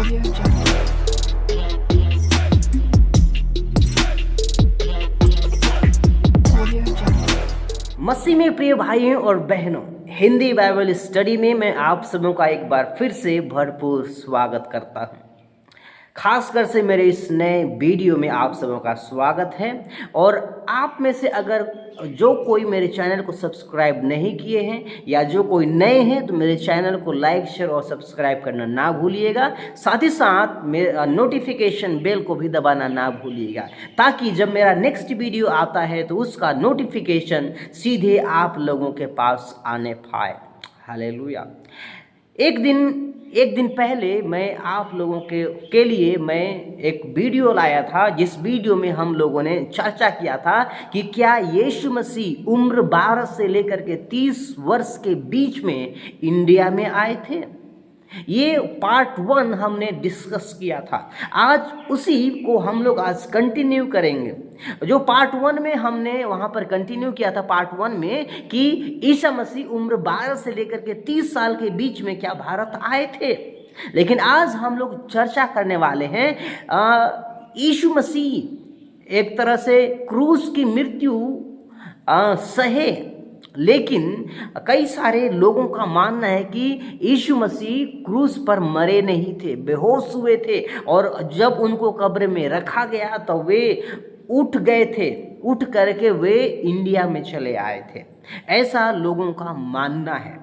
Audio Jungle. Audio Jungle. मसीह में प्रिय भाइयों और बहनों, हिंदी बाइबल स्टडी में मैं आप सबों का एक बार फिर से भरपूर स्वागत करता हूं। खासकर से मेरे इस नए वीडियो में आप सबों का स्वागत है। और आप में से अगर जो कोई मेरे चैनल को सब्सक्राइब नहीं किए हैं या जो कोई नए हैं तो मेरे चैनल को लाइक, शेयर और सब्सक्राइब करना ना भूलिएगा। साथ ही साथ मेरा नोटिफिकेशन बेल को भी दबाना ना भूलिएगा, ताकि जब मेरा नेक्स्ट वीडियो आता है तो उसका नोटिफिकेशन सीधे आप लोगों के पास आने पाए। हालेलुया। एक दिन पहले मैं आप लोगों के लिए मैं एक वीडियो लाया था, जिस वीडियो में हम लोगों ने चर्चा किया था कि क्या यीशु मसीह उम्र 12 से लेकर के 30 वर्ष के बीच में इंडिया में आए थे। ये पार्ट 1 हमने डिस्कस किया था। आज उसी को हम लोग आज कंटिन्यू करेंगे। जो पार्ट 1 में हमने वहाँ पर कंटिन्यू किया था, पार्ट 1 में, कि ईसा मसीह उम्र 12 से लेकर के 30 साल के बीच में क्या भारत आए थे। लेकिन आज हम लोग चर्चा करने वाले हैं यीशु मसीह एक तरह से क्रूस की मृत्यु सहे, लेकिन कई सारे लोगों का मानना है कि यीशु मसीह क्रूस पर मरे नहीं थे, बेहोश हुए थे, और जब उनको कब्र में रखा गया तो वे उठ गए थे, उठ करके वे इंडिया में चले आए थे। ऐसा लोगों का मानना है।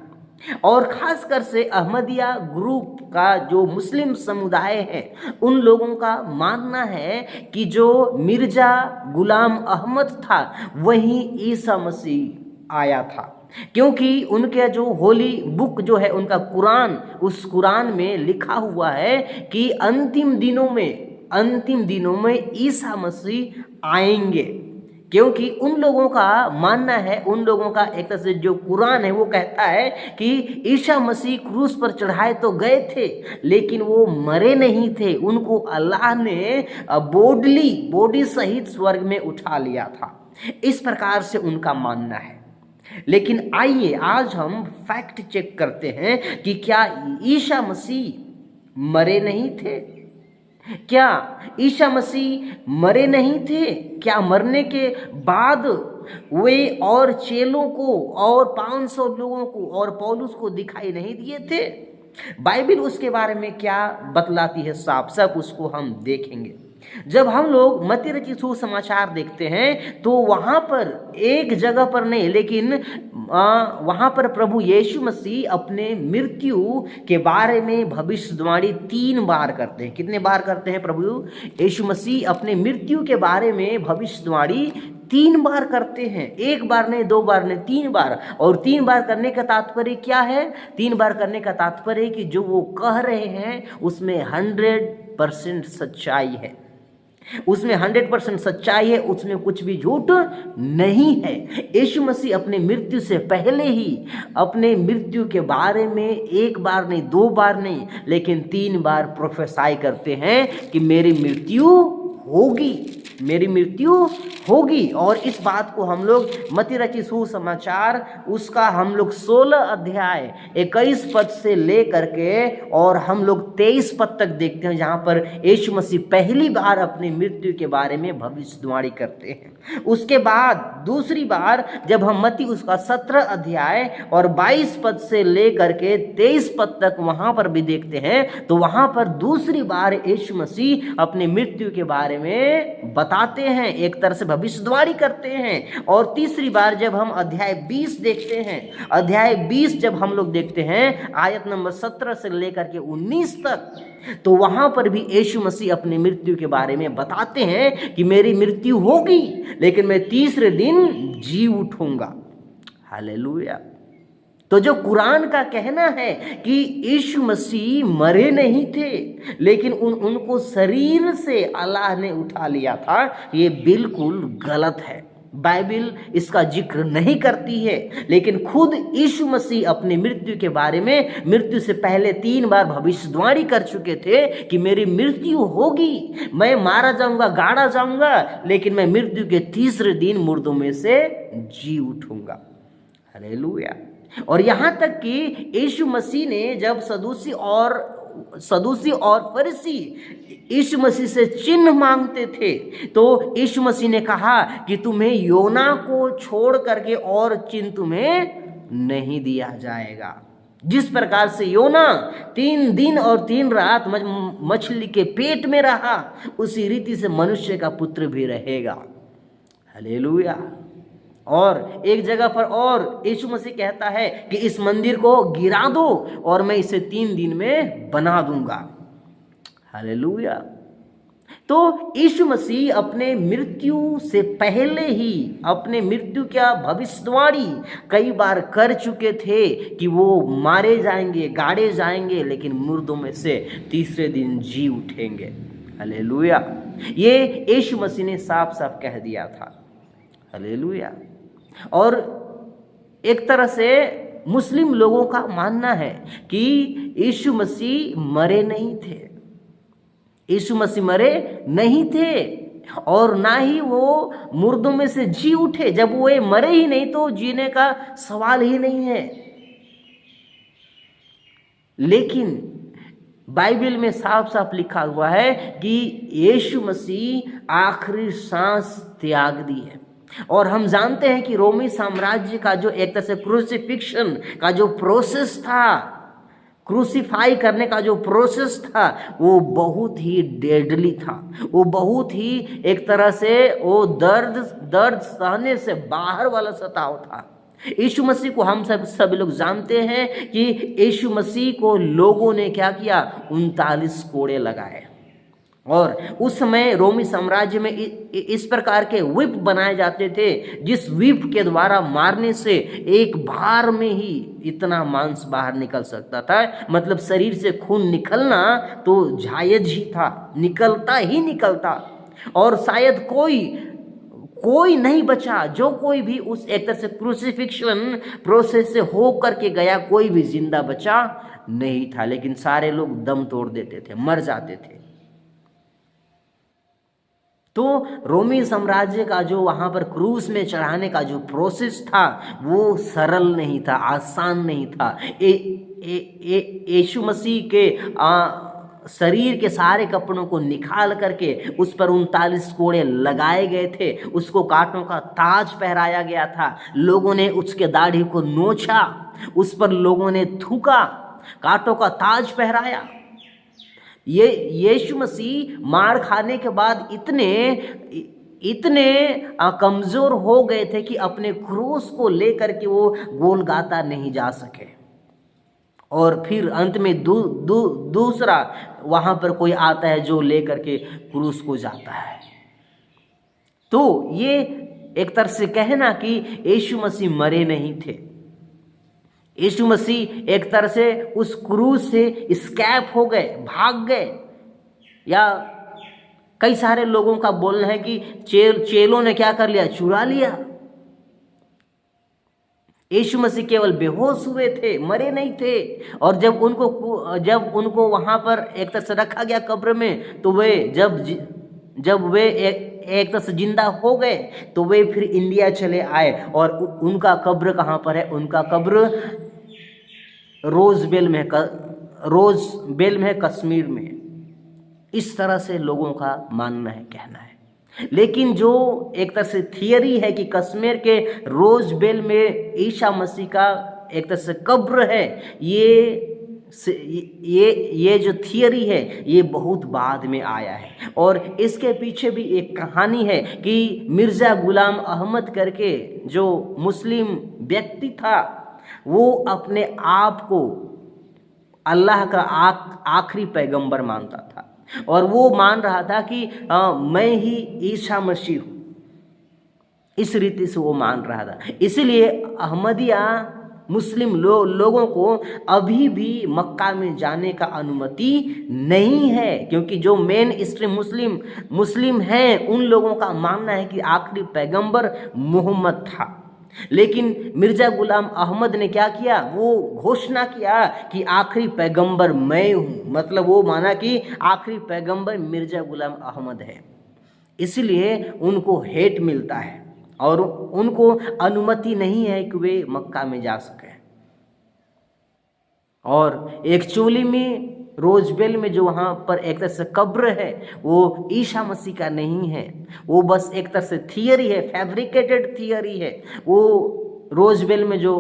और खासकर से अहमदिया ग्रुप का जो मुस्लिम समुदाय है, उन लोगों का मानना है कि जो मिर्जा गुलाम अहमद था वही ईसा मसीह आया था, क्योंकि उनके जो होली बुक जो है उनका कुरान, उस कुरान में लिखा हुआ है कि अंतिम दिनों में ईसा मसीह आएंगे। क्योंकि उन लोगों का मानना है, उन लोगों का एक तरह से जो कुरान है वो कहता है कि ईसा मसीह क्रूस पर चढ़ाए तो गए थे, लेकिन वो मरे नहीं थे। उनको अल्लाह ने बॉडी सहित स्वर्ग में उठा लिया था। इस प्रकार से उनका मानना है। लेकिन आइए आज हम फैक्ट चेक करते हैं कि क्या ईसा मसीह मरे नहीं थे। क्या ईसा मसीह मरे नहीं थे? क्या मरने के बाद वे और चेलों को और 500 लोगों को और पौलुस को दिखाई नहीं दिए थे? बाइबल उसके बारे में क्या बतलाती है साफ, सब उसको हम देखेंगे। जब हम लोग मत्ती रचित सुसमाचार देखते हैं तो वहाँ पर एक जगह पर नहीं, लेकिन वहाँ पर प्रभु यीशु मसीह अपने मृत्यु के बारे में भविष्यवाणी 3 बार करते हैं। कितने बार करते हैं प्रभु यीशु मसीह अपने मृत्यु के बारे में भविष्यवाणी 3 बार करते हैं। 1 बार नहीं, 2 बार नहीं, 3 बार। और 3 बार करने का तात्पर्य क्या है? 3 बार करने का तात्पर्य कि जो वो कह रहे हैं उसमें 100% सच्चाई है, उसमें 100% सच्चाई है, उसमें कुछ भी झूठ नहीं है। यीशु मसीह अपने मृत्यु से पहले ही अपने मृत्यु के बारे में 1 बार नहीं, 2 बार नहीं, लेकिन 3 बार प्रोफेसाई करते हैं कि मेरी मृत्यु होगी। और इस बात को हम लोग मत्ती रचित सुसमाचार उसका हम लोग 16 अध्याय 21 पद से ले करके और हम लोग 23 पद तक देखते हैं, जहाँ पर यीशु मसीह पहली बार अपनी मृत्यु के बारे में भविष्यवाणी करते हैं। उसके बाद दूसरी बार जब हम मत्ती उसका 17 अध्याय और 22 पद से ले करके 23 पद तक वहाँ पर भी देखते हैं, तो वहाँ पर दूसरी बार यीशु मसीह अपनी मृत्यु के बारे में बताते हैं, एक तरह से भविष्यवाणी करते हैं। और तीसरी बार जब हम अध्याय 20 देखते हैं, अध्याय 20 जब हम लोग देखते हैं आयत नंबर 17 से लेकर के 19 तक, तो वहां पर भी यीशु मसीह अपनी मृत्यु के बारे में बताते हैं कि मेरी मृत्यु होगी, लेकिन मैं तीसरे दिन जी उठूंगा। हालेलुया। तो जो कुरान का कहना है कि यीशु मसीह मरे नहीं थे, लेकिन उनको शरीर से अल्लाह ने उठा लिया था, ये बिल्कुल गलत है। बाइबल इसका जिक्र नहीं करती है, लेकिन खुद यीशु मसीह अपनी मृत्यु के बारे में मृत्यु से पहले 3 बार भविष्यवाणी कर चुके थे कि मेरी मृत्यु होगी, मैं मारा जाऊंगा, गाड़ा जाऊंगा, लेकिन मैं मृत्यु के तीसरे दिन मुर्दों में से जी उठूंगा। हालेलुया। और यहाँ तक कि यीशु मसीह ने जब सदूसी और सदूसी और फरीसी यीशु मसीह से चिन्ह मांगते थे। तो यीशु मसीह ने कहा कि तुम्हें योना को छोड़ करके और चिन्ह तुम्हें नहीं दिया जाएगा। जिस प्रकार से योना 3 दिन और 3 रात मछली के पेट में रहा, उसी रीति से मनुष्य का पुत्र भी रहेगा। हालेलुया। और एक जगह पर और यीशु मसीह कहता है कि इस मंदिर को गिरा दो और मैं इसे 3 दिन में बना दूंगा। हालेलुया। तो यीशु मसीह अपने मृत्यु से पहले ही अपने मृत्यु का भविष्यवाणी कई बार कर चुके थे कि वो मारे जाएंगे, गाड़े जाएंगे, लेकिन मुर्दों में से तीसरे दिन जी उठेंगे। हालेलुया। ये यीशु मसीह ने साफ साफ कह दिया था। हालेलुया। और एक तरह से मुस्लिम लोगों का मानना है कि यीशु मसीह मरे नहीं थे। यीशु मसीह मरे नहीं थे और ना ही वो मुर्दों में से जी उठे। जब वो मरे ही नहीं तो जीने का सवाल ही नहीं है। लेकिन बाइबल में साफ साफ लिखा हुआ है कि यीशु मसीह आखिरी सांस त्याग दी है। और हम जानते हैं कि रोमी साम्राज्य का जो एक तरह से क्रूसिफिक्शन का जो प्रोसेस था, क्रूसीफाई करने का जो प्रोसेस था, वो बहुत ही डेडली था। वो बहुत ही एक तरह से वो दर्द सहने से बाहर वाला सताव था। यीशु मसीह को हम सभी लोग जानते हैं कि यीशु मसीह को लोगों ने क्या किया, 39 कोड़े लगाए। और उस समय रोमी साम्राज्य में इस प्रकार के व्हिप बनाए जाते थे, जिस व्हिप के द्वारा मारने से एक बार में ही इतना मांस बाहर निकल सकता था। मतलब शरीर से खून निकलना तो जायज ही था, निकलता ही निकलता। और शायद कोई नहीं बचा, जो कोई भी उस एक तरह से क्रूसिफिक्शन प्रोसेस से हो करके गया, कोई भी जिंदा बचा नहीं था। लेकिन सारे लोग दम तोड़ देते थे, मर जाते थे। तो रोमी साम्राज्य का जो वहाँ पर क्रूस में चढ़ाने का जो प्रोसेस था, वो सरल नहीं था, आसान नहीं था। यीशु मसीह के शरीर के सारे कपड़ों को निकाल करके उस पर 39 कोड़े लगाए गए थे। उसको कांटों का ताज पहराया गया था। लोगों ने उसके दाढ़ी को नोचा, उस पर लोगों ने थूका, कांटों का ताज पहराया। ये यीशु मसीह मार खाने के बाद इतने कमज़ोर हो गए थे कि अपने क्रूस को लेकर के वो गोलगाता नहीं जा सके। और फिर अंत में दूसरा वहाँ पर कोई आता है जो लेकर के क्रूस को जाता है। तो ये एक तरह से कहना कि यीशु मसीह मरे नहीं थे। यीशु मसीह एक तरह से उस क्रूस से स्कैप हो गए, भाग गए। या कई सारे लोगों का बोलना है कि चेलों ने क्या कर लिया, चुरा लिया। यीशु मसीह केवल बेहोश हुए थे, मरे नहीं थे। और जब उनको वहां पर एक तरह से रखा गया कब्र में, तो वे जब वे एक तरह से जिंदा हो गए, तो वे फिर इंडिया चले आए। और उनका कब्र कहाँ पर है? उनका कब्र रोजबेल में है, कश्मीर में। इस तरह से लोगों का मानना है, कहना है। लेकिन जो एक तरह से थियरी है कि कश्मीर के रोजबेल में ईसा मसीह का एक तरह से कब्र है, ये जो थियरी है ये बहुत बाद में आया है। और इसके पीछे भी एक कहानी है कि मिर्ज़ा गुलाम अहमद करके जो मुस्लिम व्यक्ति था, वो अपने आप को अल्लाह का आखिरी पैगंबर मानता था। और वो मान रहा था कि मैं ही ईसा मसीह हूँ। इस रीति से वो मान रहा था। इसलिए अहमदिया मुस्लिम लोगों को अभी भी मक्का में जाने का अनुमति नहीं है, क्योंकि जो मेन स्ट्रीम मुस्लिम हैं, उन लोगों का मानना है कि आखिरी पैगंबर मोहम्मद था। लेकिन मिर्ज़ा गुलाम अहमद ने क्या किया? वो घोषणा किया कि आखिरी पैगंबर मैं हूँ। मतलब वो माना कि आखिरी पैगंबर मिर्ज़ा गुलाम अहमद है। इसलिए उनको हेट मिलता है और उनको अनुमति नहीं है कि वे मक्का में जा सके। और एक्चुअली में रोजबेल में जो वहाँ पर एक तरह से कब्र है वो ईसा मसीह का नहीं है, वो बस एक तरह से थियरी है, फैब्रिकेटेड थियरी है। वो रोजबेल में जो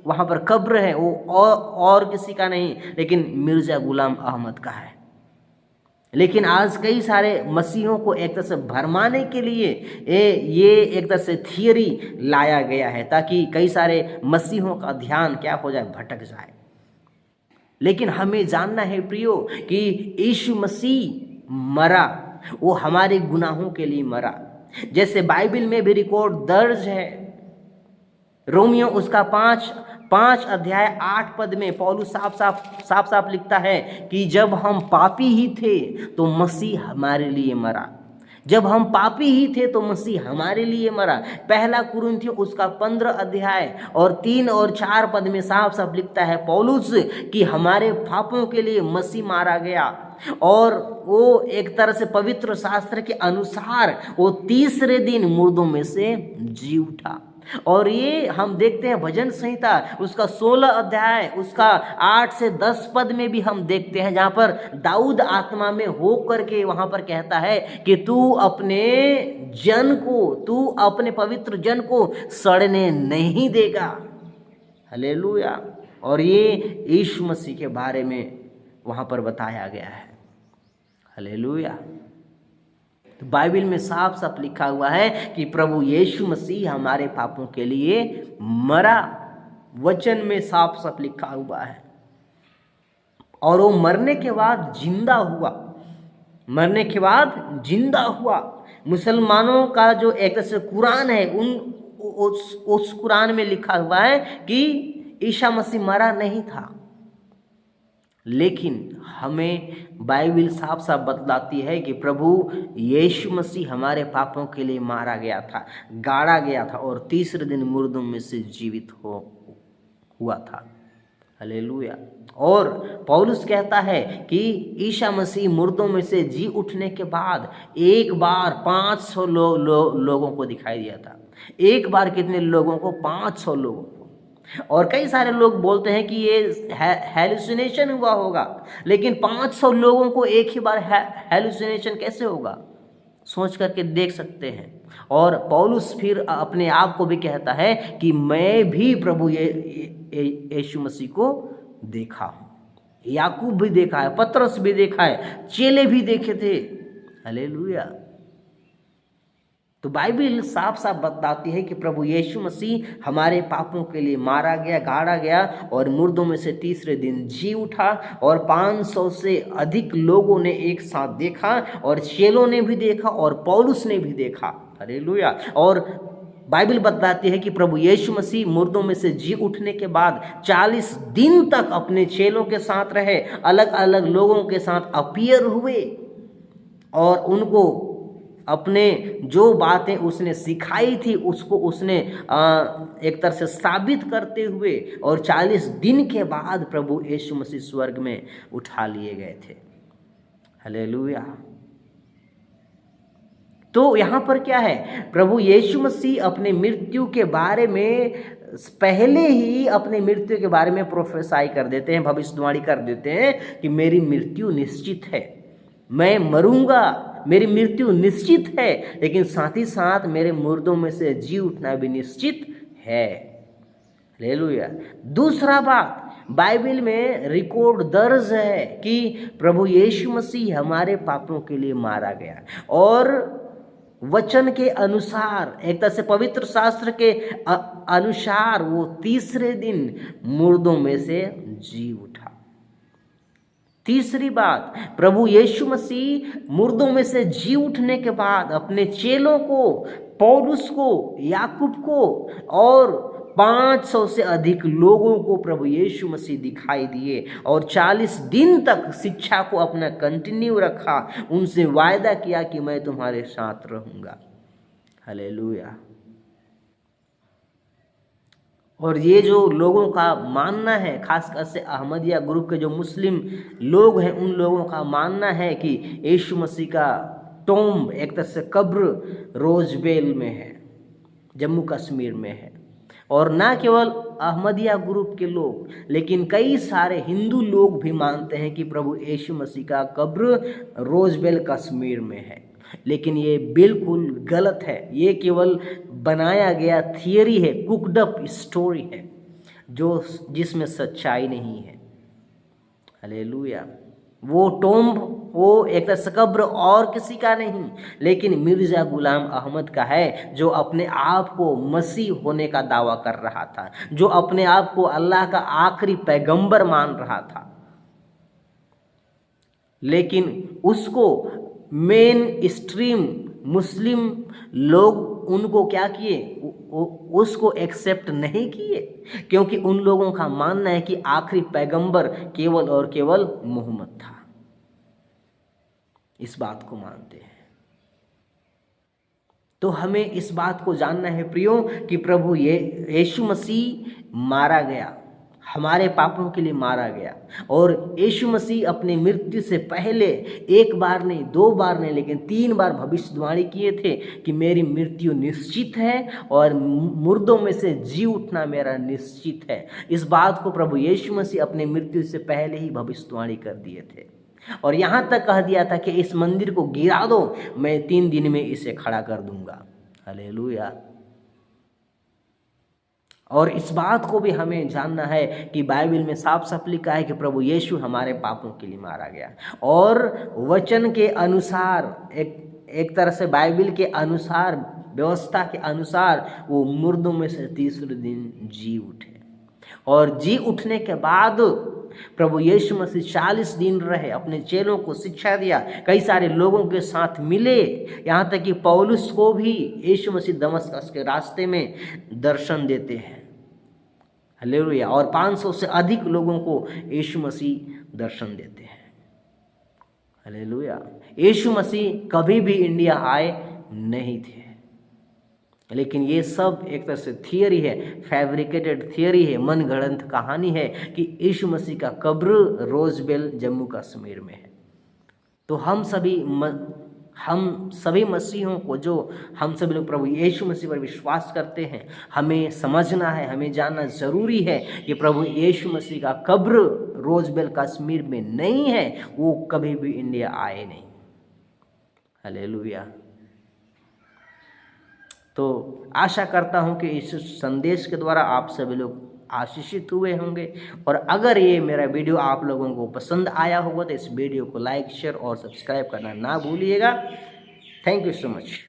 वहाँ पर कब्र है वो और किसी का नहीं, लेकिन मिर्ज़ा गुलाम अहमद का है। लेकिन आज कई सारे मसीहों को एक तरह से भरमाने के लिए ये एक तरह से थियरी लाया गया है, ताकि कई सारे मसीहों का ध्यान क्या हो जाए, भटक जाए। लेकिन हमें जानना है प्रियो कि यीशु मसीह मरा, वो हमारे गुनाहों के लिए मरा। जैसे बाइबल में भी रिकॉर्ड दर्ज है, रोमियो उसका 5 अध्याय 8 पद में पौलुस साफ लिखता है कि जब हम पापी ही थे तो मसीह हमारे लिए मरा। जब हम पापी ही थे तो मसीह हमारे लिए मरा। पहला कुरिन्थियों उसका 15 अध्याय और 3 और 4 पद में साफ लिखता है पौलुस कि हमारे पापों के लिए मसीह मारा गया, और वो एक तरह से पवित्र शास्त्र के अनुसार वो तीसरे दिन मुर्दों में से जी उठा। और ये हम देखते हैं भजन संहिता उसका 16 अध्याय उसका 8 से 10 पद में भी हम देखते हैं, जहाँ पर दाऊद आत्मा में हो करके वहाँ पर कहता है कि तू अपने पवित्र जन को सड़ने नहीं देगा। हालेलुया। और ये यीशु मसीह के बारे में वहाँ पर बताया गया है। हालेलुया। तो बाइबल में साफ लिखा हुआ है कि प्रभु यीशु मसीह हमारे पापों के लिए मरा। वचन में साफ लिखा हुआ है। और वो मरने के बाद जिंदा हुआ। मुसलमानों का जो एक तरह से कुरान है, उस कुरान में लिखा हुआ है कि ईसा मसीह मरा नहीं था, लेकिन हमें बाइबल साफ बतलाती है कि प्रभु यीशु मसीह हमारे पापों के लिए मारा गया था, गाड़ा गया था और तीसरे दिन मुर्दों में से जीवित हुआ था। हालेलुया। और पौलुस कहता है कि ईसा मसीह मुर्दों में से जी उठने के बाद एक बार 500 लोगों को दिखाई दिया था। एक बार कितने लोगों को? 500 लोगों को। और कई सारे लोग बोलते हैं कि ये हेलुसिनेशन हुआ होगा, लेकिन 500 लोगों को एक ही बार हेलुसिनेशन कैसे होगा? सोच करके देख सकते हैं। और पौलुस फिर अपने आप को भी कहता है कि मैं भी प्रभु यीशु मसीह को देखा हूँ। याकूब भी देखा है, पतरस भी देखा है, चेले भी देखे थे। हालेलुया। तो बाइबल साफ बताती है कि प्रभु यीशु मसीह हमारे पापों के लिए मारा गया, गाड़ा गया और मुर्दों में से तीसरे दिन जी उठा। और 500 से अधिक लोगों ने एक साथ देखा, और चेलों ने भी देखा और पौलुस ने भी देखा। हालेलुया। और बाइबल बताती है कि प्रभु यीशु मसीह मुर्दों में से जी उठने के बाद 40 दिन तक अपने चेलों के साथ रहे, अलग अलग लोगों के साथ अपीयर हुए और उनको अपने जो बातें उसने सिखाई थी उसको उसने एक तरह से साबित करते हुए, और 40 दिन के बाद प्रभु यीशु मसीह स्वर्ग में उठा लिए गए थे। हालेलुया। तो यहाँ पर क्या है? प्रभु यीशु मसीह अपने मृत्यु के बारे में पहले ही अपने मृत्यु के बारे में प्रोफेसाई कर देते हैं, भविष्यवाणी कर देते हैं कि मेरी मृत्यु निश्चित है, मैं मरूंगा, मेरी मृत्यु निश्चित है, लेकिन साथ ही साथ मेरे मुर्दों में से जी उठना भी निश्चित है। हालेलुया। दूसरा बात, बाइबल में रिकॉर्ड दर्ज है कि प्रभु यीशु मसीह हमारे पापों के लिए मारा गया, और वचन के अनुसार, एक तरह से पवित्र शास्त्र के अनुसार वो तीसरे दिन मुर्दों में से जी उठा। तीसरी बात, प्रभु यीशु मसीह मुर्दों में से जी उठने के बाद अपने चेलों को, पौलुस को, याकूब को और 500 से अधिक लोगों को प्रभु यीशु मसीह दिखाई दिए, और 40 दिन तक शिक्षा को अपना कंटिन्यू रखा, उनसे वायदा किया कि मैं तुम्हारे साथ रहूँगा। हालेलुया। और ये जो लोगों का मानना है, खासकर से अहमदिया ग्रुप के जो मुस्लिम लोग हैं, उन लोगों का मानना है कि यीशु मसीह का टॉम्ब, एक तरह से कब्र, रोजबेल में है, जम्मू कश्मीर में है। और ना केवल अहमदिया ग्रुप के लोग, लेकिन कई सारे हिंदू लोग भी मानते हैं कि प्रभु यीशु मसीह का कब्र रोजबेल कश्मीर में है। लेकिन ये बिल्कुल गलत है। ये केवल बनाया गया थियरी है, कुकड अप स्टोरी है, जिसमें सच्चाई नहीं है। हालेलुया। वो टोम्ब, वो एक तरह से कब्र और किसी का नहीं, लेकिन मिर्ज़ा गुलाम अहमद का है, जो अपने आप को मसीह होने का दावा कर रहा था, जो अपने आप को अल्लाह का आखिरी पैगंबर मान रहा था। लेकिन उसको मेन स्ट्रीम मुस्लिम लोग उनको क्या किए, उसको एक्सेप्ट नहीं किए, क्योंकि उन लोगों का मानना है कि आखिरी पैगंबर केवल और केवल मोहम्मद था। इस बात को मानते हैं। तो हमें इस बात को जानना है प्रियो कि प्रभु यीशु मसीह मारा गया, हमारे पापों के लिए मारा गया, और यीशु मसीह अपनी मृत्यु से पहले एक बार नहीं, 2 बार नहीं, लेकिन 3 बार भविष्यवाणी किए थे कि मेरी मृत्यु निश्चित है और मुर्दों में से जी उठना मेरा निश्चित है। इस बात को प्रभु यीशु मसीह अपनी मृत्यु से पहले ही भविष्यवाणी कर दिए थे, और यहाँ तक कह दिया था कि इस मंदिर को गिरा दो, मैं 3 दिन में इसे खड़ा कर दूंगा। हालेलुया। और इस बात को भी हमें जानना है कि बाइबल में साफ साफ लिखा है कि प्रभु यीशु हमारे पापों के लिए मारा गया, और वचन के अनुसार, एक तरह से बाइबल के अनुसार, व्यवस्था के अनुसार वो मुर्दों में से तीसरे दिन जी उठे, और जी उठने के बाद प्रभु यीशु मसीह 40 दिन रहे, अपने चेलों को शिक्षा दिया, कई सारे लोगों के साथ मिले, यहाँ तक कि पौलुस को भी यीशु मसीह दमस्कस के रास्ते में दर्शन देते हैं। हालेलुया। और 500 से अधिक लोगों को यीशु मसीह दर्शन देते हैं। हालेलुया। यीशु मसीह कभी भी इंडिया आए नहीं थे, लेकिन ये सब एक तरह से थियरी है, फैब्रिकेटेड थियरी है, मनगढ़ंत कहानी है कि यीशु मसीह का कब्र रोजबेल जम्मू कश्मीर में है। तो हम सभी मसीहों को, जो हम सभी लोग प्रभु यीशु मसीह पर विश्वास करते हैं, हमें समझना है, हमें जानना ज़रूरी है कि प्रभु यीशु मसीह का कब्र रोजबेल कश्मीर में नहीं है, वो कभी भी इंडिया आए नहीं। हालेलुया। तो आशा करता हूँ कि इस संदेश के द्वारा आप सभी लोग आशीषित हुए होंगे, और अगर ये मेरा वीडियो आप लोगों को पसंद आया होगा तो इस वीडियो को लाइक, शेयर और सब्सक्राइब करना ना भूलिएगा। Thank you so much.